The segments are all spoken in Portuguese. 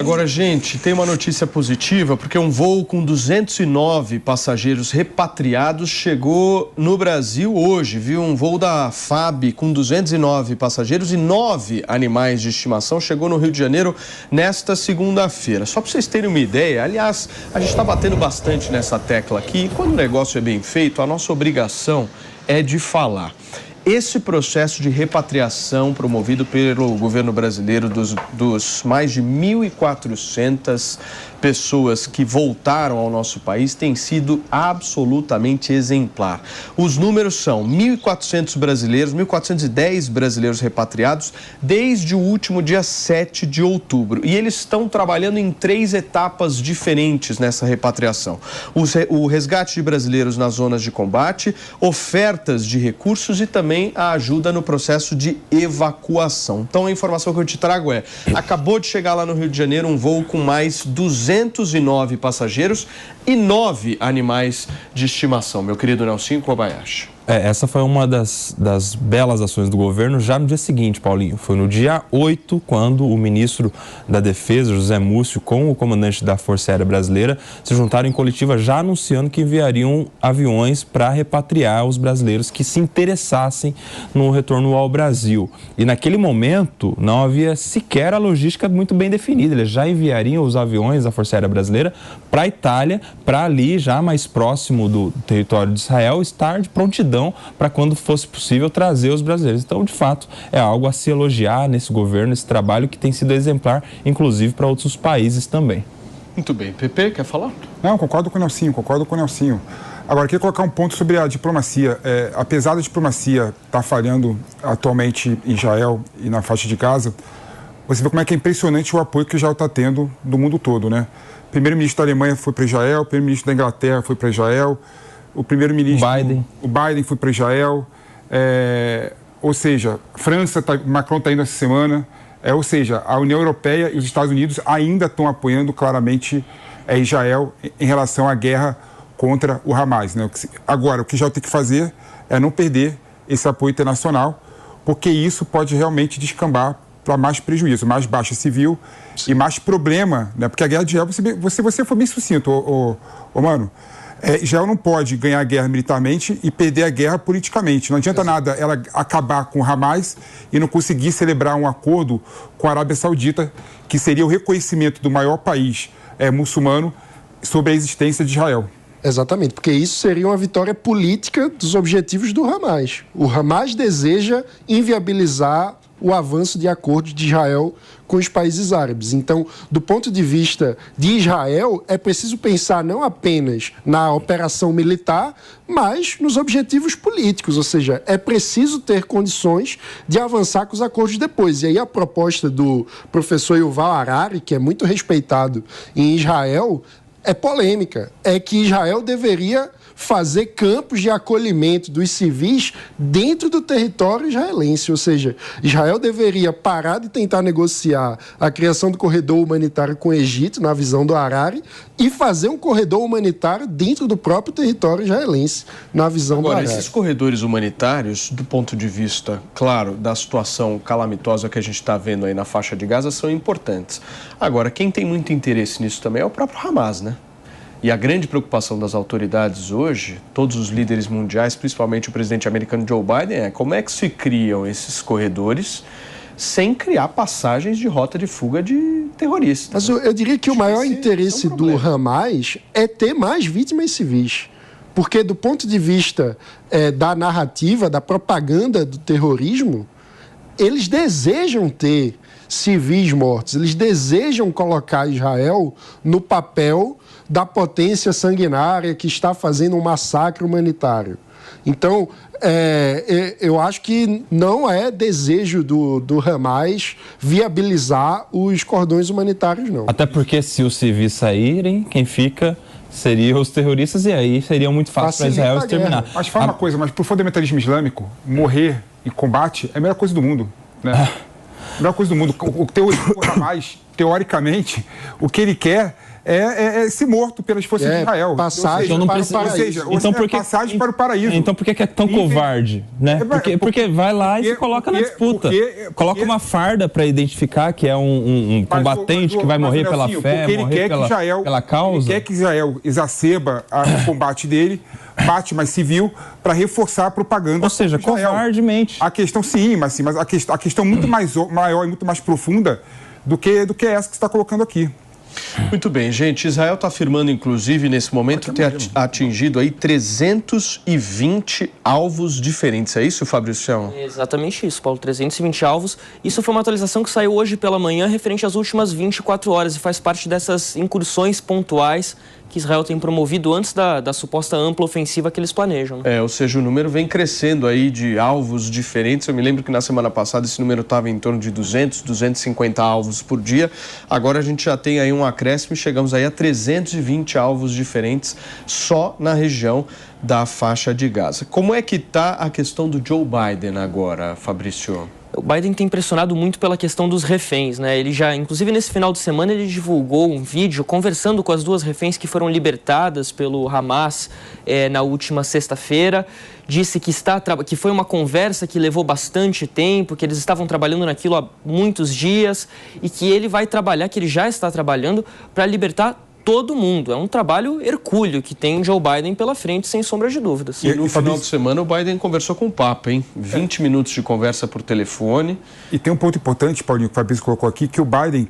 Agora, gente, tem uma notícia positiva, porque um voo com 209 passageiros repatriados chegou no Brasil hoje, viu? Um voo da FAB com 209 passageiros e 9 animais de estimação chegou no Rio de Janeiro nesta segunda-feira. Só para vocês terem uma ideia, aliás, a gente está batendo bastante nessa tecla aqui, e quando o negócio é bem feito, a nossa obrigação é de falar. Esse processo de repatriação promovido pelo governo brasileiro dos mais de 1.400 pessoas que voltaram ao nosso país tem sido absolutamente exemplar. Os números são 1.400 brasileiros, 1.410 brasileiros repatriados desde o último dia 7 de outubro. E eles estão trabalhando em 3 etapas diferentes nessa repatriação. O resgate de brasileiros nas zonas de combate, ofertas de recursos e também a ajuda no processo de evacuação. Então, a informação que eu te trago é: acabou de chegar lá no Rio de Janeiro um voo com mais 209 passageiros e 9 animais de estimação. Meu querido Nelsinho Kobayashi. Essa foi uma das belas ações do governo já no dia seguinte, Paulinho. Foi no dia 8, quando o ministro da Defesa, José Múcio, com o comandante da Força Aérea Brasileira, se juntaram em coletiva já anunciando que enviariam aviões para repatriar os brasileiros que se interessassem no retorno ao Brasil. E naquele momento não havia sequer a logística muito bem definida. Eles já enviariam os aviões da Força Aérea Brasileira para a Itália, para ali, já mais próximo do território de Israel, estar de prontidão para quando fosse possível trazer os brasileiros. Então, de fato, é algo a se elogiar nesse governo, esse trabalho que tem sido exemplar, inclusive para outros países também. Muito bem. Pepe, quer falar? Não, concordo com o Nelsinho. Agora, queria colocar um ponto sobre a diplomacia. Apesar da diplomacia estar falhando atualmente em Israel e na faixa de Gaza, você vê como é que é impressionante o apoio que Israel está tendo do mundo todo, né? O primeiro-ministro da Alemanha foi para Israel, o primeiro-ministro da Inglaterra foi para Israel, o primeiro-ministro... O Biden foi para Israel, ou seja, Macron está indo essa semana, ou seja, a União Europeia e os Estados Unidos ainda estão apoiando claramente Israel em relação à guerra contra o Hamas, né? Agora, o que Israel tem que fazer é não perder esse apoio internacional, porque isso pode realmente descambar para mais prejuízo, mais baixa civil e mais problema, né? Porque a guerra de Israel, você foi bem sucinto, mano. Israel não pode ganhar a guerra militarmente e perder a guerra politicamente. Não adianta nada ela acabar com o Hamas e não conseguir celebrar um acordo com a Arábia Saudita, que seria o reconhecimento do maior país muçulmano sobre a existência de Israel. Exatamente, porque isso seria uma vitória política dos objetivos do Hamas. O Hamas deseja inviabilizar o avanço de acordos de Israel com os países árabes. Então, do ponto de vista de Israel, é preciso pensar não apenas na operação militar, mas nos objetivos políticos, ou seja, é preciso ter condições de avançar com os acordos depois. E aí a proposta do professor Yuval Harari, que é muito respeitado em Israel, é polêmica. É que Israel deveria fazer campos de acolhimento dos civis dentro do território israelense, ou seja, Israel deveria parar de tentar negociar a criação do corredor humanitário com o Egito, na visão do Harari, e fazer um corredor humanitário dentro do próprio território israelense, na visão do Harari. Agora, esses corredores humanitários, do ponto de vista, claro, da situação calamitosa que a gente está vendo aí na faixa de Gaza, são importantes. Agora, quem tem muito interesse nisso também é o próprio Hamas, né? E a grande preocupação das autoridades hoje, todos os líderes mundiais, principalmente o presidente americano Joe Biden, é como é que se criam esses corredores sem criar passagens de rota de fuga de terroristas. Mas eu diria que o maior interesse do Hamas é ter mais vítimas civis. Porque do ponto de vista da narrativa, da propaganda do terrorismo, eles desejam ter civis mortos, eles desejam colocar Israel no papel da potência sanguinária que está fazendo um massacre humanitário. Então, eu acho que não é desejo do Hamas viabilizar os cordões humanitários, não. Até porque se os civis saírem, quem fica seriam os terroristas e aí seria muito fácil para Israel exterminar. Mas fala uma coisa, mas para o fundamentalismo islâmico, morrer em combate é a melhor coisa do mundo, né? A melhor coisa do mundo. O Hamas, teoricamente, o que ele quer ser morto pelas forças de Israel. Passagem para o paraíso. Passagem para o paraíso. Então por que é tão covarde? Né? Porque vai lá e se coloca na disputa. Coloca uma farda para identificar que é um combatente que vai morrer pela fé, morrer pela causa. Ele quer que Israel exacerba o combate dele, bate mais civil, para reforçar a propaganda. Ou seja, covardemente. A questão, sim, mas a questão muito maior e muito mais profunda do que essa que você está colocando aqui. Muito bem, gente. Israel está afirmando, inclusive, nesse momento, ter atingido aí 320 alvos diferentes. É isso, Fabrício? É exatamente isso, Paulo. 320 alvos. Isso foi uma atualização que saiu hoje pela manhã, referente às últimas 24 horas, e faz parte dessas incursões pontuais que Israel tem promovido antes da suposta ampla ofensiva que eles planejam. Ou seja, o número vem crescendo aí de alvos diferentes. Eu me lembro que na semana passada esse número estava em torno de 200, 250 alvos por dia. Agora a gente já tem aí um acréscimo e chegamos aí a 320 alvos diferentes só na região da faixa de Gaza. Como é que está a questão do Joe Biden agora, Fabrício? O Biden tem pressionado muito pela questão dos reféns, né? Ele já, inclusive nesse final de semana, ele divulgou um vídeo conversando com as duas reféns que foram libertadas pelo Hamas na última sexta-feira. Disse que foi uma conversa que levou bastante tempo, que eles estavam trabalhando naquilo há muitos dias e que ele vai trabalhar, que ele já está trabalhando para libertar todo mundo. É um trabalho hercúleo que tem Joe Biden pela frente, sem sombra de dúvidas. E no final de semana o Biden conversou com o Papa, hein? 20 minutos de conversa por telefone. E tem um ponto importante, Paulinho, que o Fabrício colocou aqui, que o Biden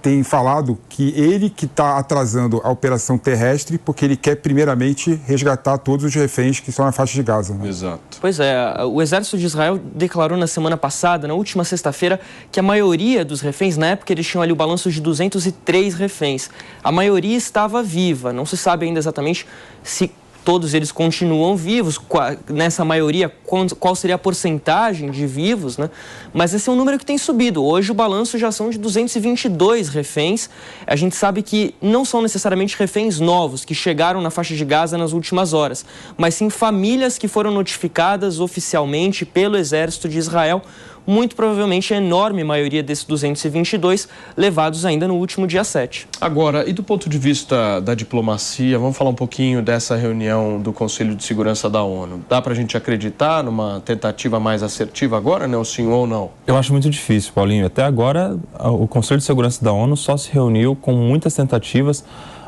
tem falado que ele que está atrasando a operação terrestre porque ele quer primeiramente resgatar todos os reféns que estão na faixa de Gaza. Né? Exato. Pois é, o exército de Israel declarou na semana passada, na última sexta-feira, que a maioria dos reféns, na época eles tinham ali o balanço de 203 reféns, a maioria estava viva. Não se sabe ainda exatamente se todos eles continuam vivos, nessa maioria, qual seria a porcentagem de vivos, né? Mas esse é um número que tem subido. Hoje o balanço já são de 222 reféns. A gente sabe que não são necessariamente reféns novos, que chegaram na faixa de Gaza nas últimas horas, mas sim famílias que foram notificadas oficialmente pelo exército de Israel. Muito provavelmente a enorme maioria desses 222 levados ainda no último dia 7. Agora, e do ponto de vista da diplomacia, vamos falar um pouquinho dessa reunião do Conselho de Segurança da ONU. Dá para a gente acreditar numa tentativa mais assertiva agora, né, sim ou não? Eu acho muito difícil, Paulinho. Até agora, o Conselho de Segurança da ONU só se reuniu com muitas tentativas.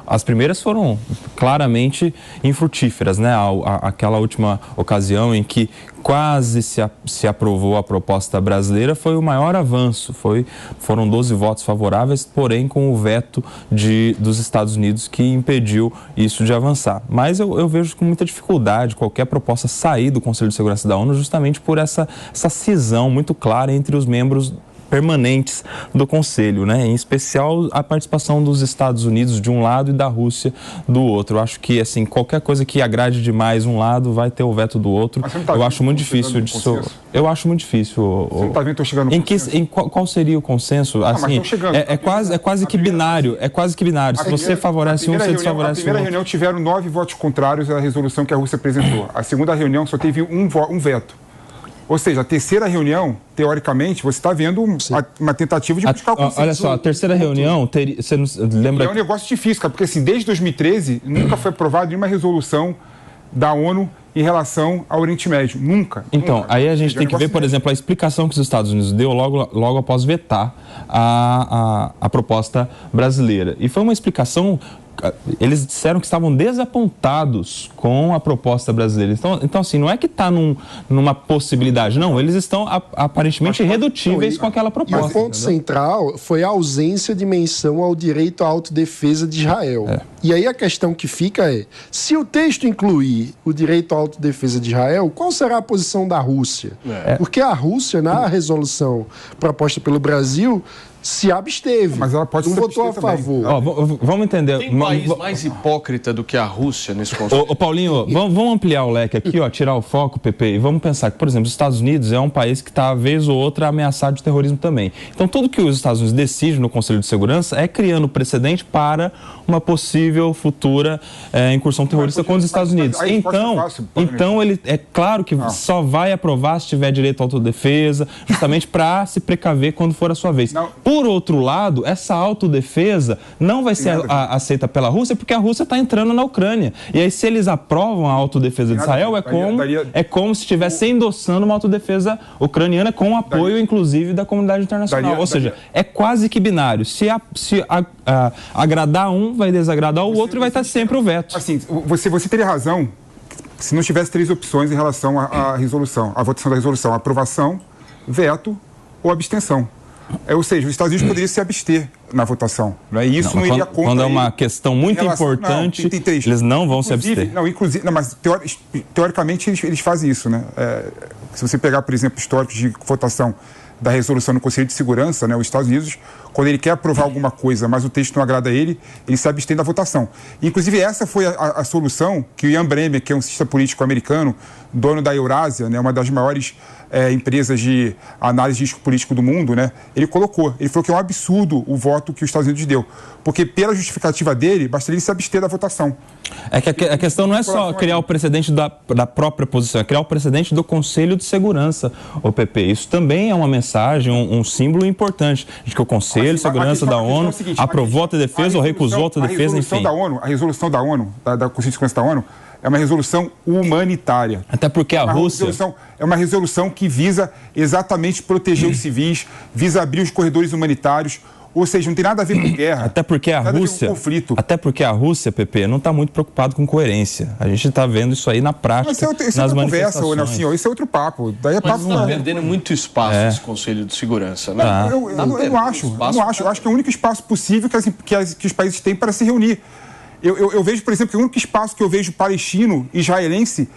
As primeiras foram claramente infrutíferas, né? Aquela última ocasião em que quase se aprovou a proposta brasileira foi o maior avanço. Foram 12 votos favoráveis, porém com o veto dos Estados Unidos que impediu isso de avançar. Mas eu vejo com muita dificuldade qualquer proposta sair do Conselho de Segurança da ONU justamente por essa cisão muito clara entre os membros permanentes do Conselho, né? Em especial a participação dos Estados Unidos de um lado e da Rússia do outro. Eu acho que assim, qualquer coisa que agrade demais um lado vai ter o veto do outro. Eu acho muito difícil disso. Eu acho muito difícil. Você não está vendo chegando no consenso? Qual seria o consenso? Assim, é quase que binário. É quase que binário. Se você favorece um, você desfavorece o outro. Na primeira reunião tiveram 9 votos contrários à resolução que a Rússia apresentou. A segunda reunião só teve um veto. Ou seja, a terceira reunião, teoricamente, você está vendo uma tentativa de buscar o consenso. Olha só, a terceira reunião, você não lembra... É um negócio difícil, cara, porque assim, desde 2013 nunca foi aprovada nenhuma resolução da ONU em relação ao Oriente Médio. Nunca. Então, aí a gente tem que ver, por exemplo, a explicação que os Estados Unidos deu logo após vetar a proposta brasileira. E foi uma explicação... Eles disseram que estavam desapontados com a proposta brasileira. Então assim, não é que está numa possibilidade. Não, eles estão aparentemente irredutíveis com aquela proposta. E o ponto central foi a ausência de menção ao direito à autodefesa de Israel. E aí a questão que fica é, se o texto incluir o direito à autodefesa de Israel, qual será a posição da Rússia? Porque a Rússia, na resolução proposta pelo Brasil, se absteve. Mas ela pode não votou a favor. Vamos entender. Tem país mais hipócrita do que a Rússia nesse conceito? Paulinho, vamos ampliar o leque aqui, tirar o foco, Pepe, e vamos pensar que, por exemplo, os Estados Unidos é um país que está, vez ou outra, ameaçado de terrorismo também. Então, tudo que os Estados Unidos decidem no Conselho de Segurança é criando precedente para uma possível futura incursão terrorista contra os Estados Unidos. Então, ele é claro que só vai aprovar se tiver direito à autodefesa, justamente para se precaver quando for a sua vez. Por Por outro lado, essa autodefesa não vai ser aceita pela Rússia porque a Rússia está entrando na Ucrânia. E aí, se eles aprovam a autodefesa de Israel, é como se estivesse endossando uma autodefesa ucraniana com o apoio, inclusive, da comunidade internacional. Ou seja, é quase que binário. Se agradar um, vai desagradar o outro e vai estar sempre o veto. Assim, você teria razão se não tivesse 3 opções em relação à resolução, à votação da resolução: aprovação, veto ou abstenção. Ou seja, os Estados Unidos poderiam se abster na votação. Isso não iria contra. Quando é uma questão muito importante, eles não vão se abster. Mas teoricamente eles fazem isso, né? Se você pegar, por exemplo, históricos de votação da resolução no Conselho de Segurança, né, os Estados Unidos, quando ele quer aprovar alguma coisa, mas o texto não agrada a ele, ele se abstém da votação. Inclusive, essa foi a solução que o Ian Bremmer, que é um cientista político americano, dono da Eurásia, né, uma das maiores empresas de análise de risco político do mundo, né, ele colocou. Ele falou que é um absurdo o voto que os Estados Unidos deu, porque pela justificativa dele, bastaria ele se abster da votação. É que a questão não é só criar o precedente da própria posição, é criar o precedente do Conselho de Segurança, o PP. Isso também é uma mensagem, um símbolo importante de que o Conselho de Segurança da ONU aprovou a autodefesa ou recusou a autodefesa, enfim. A resolução da ONU, da Conselho de Segurança da ONU, é uma resolução humanitária. Até porque a Rússia... É uma resolução que visa exatamente proteger os civis, visa abrir os corredores humanitários. Ou seja, não tem nada a ver com guerra. Até porque a Rússia, Pepe, não está muito preocupado com coerência. A gente está vendo isso aí na prática, nas manifestações. Isso é outro papo. Daí é papo. Mas está perdendo muito espaço esse Conselho de Segurança, né? Eu não acho. Eu acho que é o único espaço possível que os países têm para se reunir. Eu vejo, por exemplo, que o único espaço que eu vejo palestino, israelense,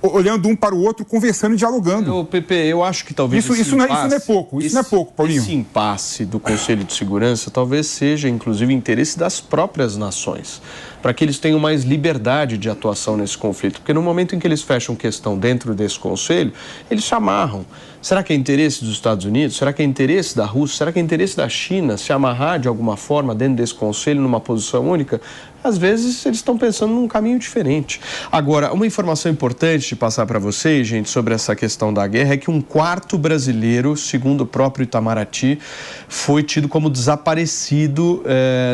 olhando um para o outro, conversando e dialogando. Pepe, eu acho que talvez isso não é pouco, Paulinho. Esse impasse do Conselho de Segurança talvez seja, inclusive, interesse das próprias nações, para que eles tenham mais liberdade de atuação nesse conflito. Porque no momento em que eles fecham questão dentro desse Conselho, eles se amarram. Será que é interesse dos Estados Unidos? Será que é interesse da Rússia? Será que é interesse da China se amarrar de alguma forma dentro desse Conselho numa posição única? Às vezes eles estão pensando num caminho diferente. Agora, uma informação importante de passar para vocês, gente, sobre essa questão da guerra é que um quarto brasileiro, segundo o próprio Itamaraty, foi tido como desaparecido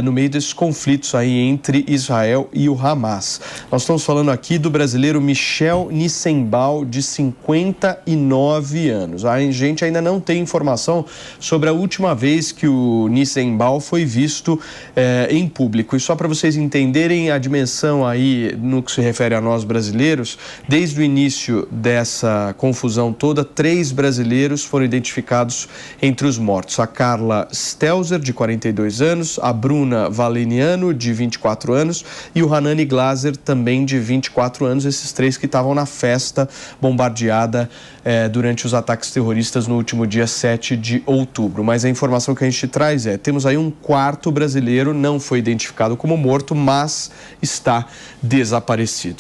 no meio desses conflitos aí entre Israel e o Hamas. Nós estamos falando aqui do brasileiro Michel Nissenbaum, de 59 anos. A gente ainda não tem informação sobre a última vez que o Nissenbaum foi visto em público. E só para vocês entenderem a dimensão aí no que se refere a nós brasileiros, desde o início dessa confusão toda, 3 brasileiros foram identificados entre os mortos. A Carla Stelzer, de 42 anos, a Bruna Valeniano, de 24 anos, e o Hanani Glaser, também de 24 anos, esses 3 que estavam na festa bombardeada durante os ataques terroristas no último dia 7 de outubro. Mas a informação que a gente traz temos aí um quarto brasileiro, não foi identificado como morto, mas está desaparecido.